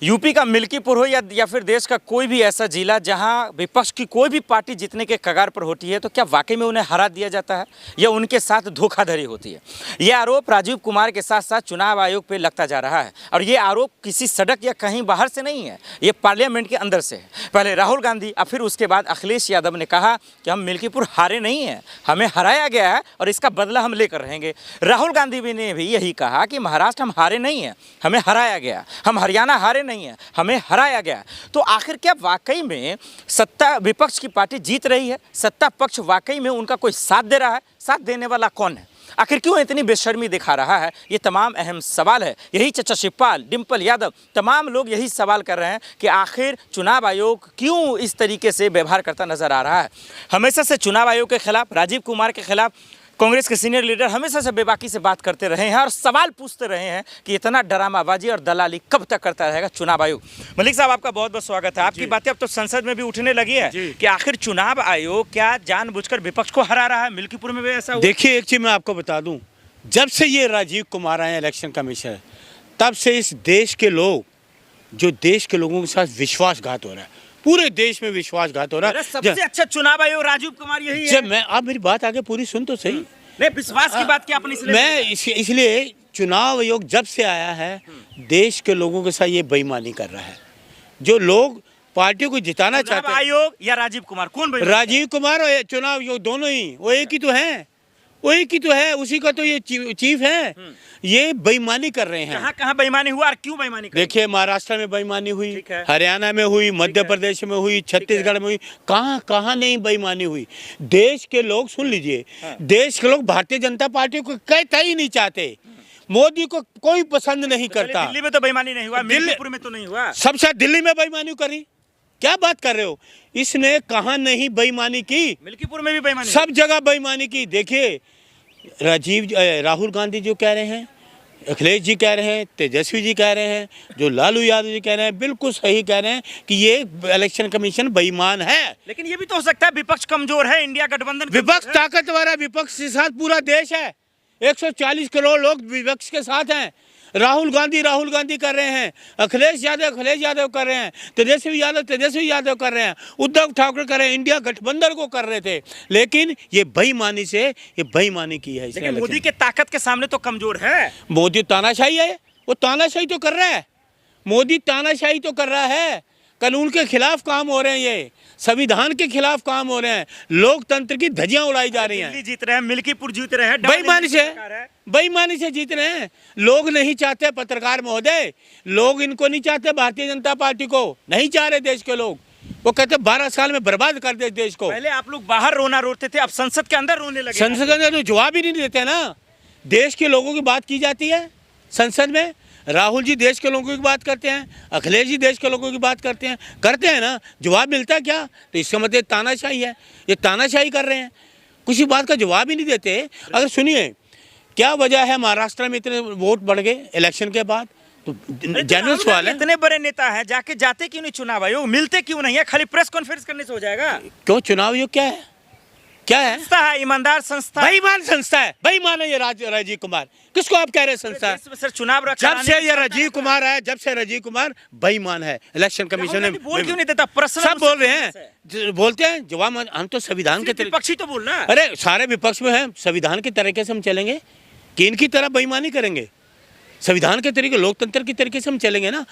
UP का मिल्कीपुर हो या फिर देश का कोई भी ऐसा जिला जहां विपक्ष की कोई भी पार्टी जीतने के कगार पर होती है तो क्या वाकई में उन्हें हरा दिया जाता है या उनके साथ धोखाधड़ी होती है। यह आरोप राजीव कुमार के साथ साथ चुनाव आयोग पर लगता जा रहा है और ये आरोप किसी सड़क या कहीं बाहर से नहीं है, ये पार्लियामेंट के अंदर से है। पहले राहुल गांधी और फिर उसके बाद अखिलेश यादव ने कहा कि हम मिल्कीपुर हारे नहीं हैं, हमें हराया गया है और इसका बदला हम लेकर रहेंगे। राहुल गांधी ने भी यही कहा कि महाराष्ट्र हम हारे नहीं हैं, हमें हराया गया, हम हरियाणा हारे नहीं है, हमें हराया गया। तो आखिर क्या वाकई में सत्ता विपक्ष की पार्टी जीत रही है? सत्ता पक्ष वाकई में उनका कोई साथ दे रहा है? साथ देने वाला कौन है? आखिर क्यों इतनी बेशर्मी दिखा रहा है? ये तमाम अहम सवाल है। यही चचा शिवपाल, डिम्पल यादव, तमाम लोग यही सवाल कर रहे हैं कि आखिर चुनाव आयोग क्यों इस तरीके से व्यवहार करता नजर आ रहा है। हमेशा से चुनाव आयोग के खिलाफ, राजीव कुमार के खिलाफ कांग्रेस के सीनियर लीडर हमेशा से बेबाकी से बात करते रहे हैं और सवाल पूछते रहे हैं कि इतना ड्रामाबाजी और दलाली कब तक करता रहेगा चुनाव आयोग। मलिक साहब, आपका बहुत बहुत स्वागत है। आपकी बातें अब तो संसद में भी उठने लगी है कि आखिर चुनाव आयोग क्या जानबूझकर विपक्ष को हरा रहा है? मिल्कीपुर में भी ऐसा हुआ? देखिए, एक चीज मैं आपको बता दूं, जब से ये राजीव कुमार आए इलेक्शन कमीशनर, तब से इस देश के लोग, जो देश के लोगों के साथ विश्वासघात हो रहा है, पूरे देश में विश्वासघात हो रहा है। सबसे अच्छा चुनाव आयोग राजीव कुमार यही है। मैं आप मेरी बात आगे पूरी सुन तो सही। नहीं, विश्वास की बात क्या अपन इसलिए मैं इसलिए चुनाव आयोग जब से आया है, देश के लोगों के साथ ये बेईमानी कर रहा है। जो लोग पार्टी को जिताना चाहते हैं, आयोग या राजीव कुमार, कौन बेईमान? राजीव कुमार और चुनाव आयोग दोनों ही वो एक ही तो हैं, वही की तो है, उसी का तो ये चीफ है। ये बेईमानी कर रहे हैं। कहाँ बेईमानी हुआ और क्यों बेईमानी? देखिए, महाराष्ट्र में बेईमानी हुई, हरियाणा में हुई, मध्य प्रदेश में हुई, छत्तीसगढ़ में हुई, कहाँ नहीं बेईमानी हुई। देश के लोग, सुन लीजिए, देश के लोग भारतीय जनता पार्टी को कहता ही नहीं चाहते, मोदी को कोई पसंद नहीं करता। दिल्ली में तो बेईमानी नहीं हुआ, मिल्कीपुर में तो नहीं हुआ। सबसे दिल्ली में बेईमानी करी, क्या बात कर रहे हो? इसने कहाँ नहीं बेईमानी की? मिल्कीपुर में भी बेईमानी, सब जगह बेईमानी की। देखिए, राहुल गांधी जो कह रहे हैं, अखिलेश जी कह रहे हैं, तेजस्वी जी कह रहे हैं, जो लालू यादव जी कह रहे हैं, बिल्कुल सही कह रहे हैं कि ये इलेक्शन कमीशन बेईमान है। लेकिन ये भी तो हो सकता है विपक्ष कमजोर है, इंडिया गठबंधन विपक्ष ताकतवर है, विपक्ष के साथ पूरा देश है, 140 करोड़ लोग विपक्ष के साथ हैं। राहुल गांधी कर रहे हैं, अखिलेश यादव कर रहे हैं, तेजस्वी यादव कर रहे हैं, उद्धव ठाकरे कर रहे हैं, इंडिया गठबंधन को कर रहे थे। लेकिन ये बेईमानी से ये बेईमानी की है। लेकिन मोदी के ताकत के सामने तो कमजोर है। मोदी तानाशाही है, वो तानाशाही तो कर रहा है, मोदी तानाशाही तो कर रहा है। कानून के खिलाफ काम हो रहे हैं, ये संविधान के खिलाफ काम हो रहे हैं, लोकतंत्र की धज्जियां उड़ाई जा रही हैं। दिल्ली जीत रहे हैं, मिल्कीपुर जीत रहे हैं, बेईमानी से जीत रहे हैं। लोग नहीं चाहते, पत्रकार महोदय, लोग इनको नहीं चाहते, भारतीय जनता पार्टी को नहीं चाह रहे देश के लोग। वो कहते 12 साल में बर्बाद कर दे देश को। पहले आप लोग बाहर रोना रोते थे, अब संसद के अंदर रोने लगे। संसद के अंदर तो जवाब ही नहीं देते ना। देश के लोगों की बात की जाती है संसद में, राहुल जी देश के लोगों की बात करते हैं, अखिलेश जी देश के लोगों की बात करते हैं ना, जवाब मिलता है क्या? तो इसका मतलब तानाशाही है, ये तानाशाही कर रहे हैं, किसी बात का जवाब ही नहीं देते। अगर सुनिए, क्या वजह है महाराष्ट्र में इतने वोट बढ़ गए इलेक्शन के बाद? तो जनरल सवाल है। इतने बड़े नेता है, जाते क्यों नहीं चुनाव आयोग? मिलते क्यों नहीं है? खाली प्रेस कॉन्फ्रेंस करने से हो जाएगा? क्यों? चुनाव आयोग क्या है? संस्था है, ईमानदार संस्था, बेईमान संस्था है, बेईमान है ये राजीव कुमार। किसको आप कह रहे हैं संस्था? सर, चुनाव जब से ये राजीव कुमार आया, जब से राजीव कुमार बेईमान है। इलेक्शन कमीशन में बोल क्यों नहीं देता? प्रश्न सब बोल रहे हैं, बोलते हैं, जवाब हम तो संविधान के विपक्षी तो बोलना। अरे सारे विपक्ष में है, संविधान के तरीके से हम चलेंगे कि इनकी तरह बेईमानी करेंगे? संविधान के तरीके, लोकतंत्र के तरीके से हम चलेंगे ना।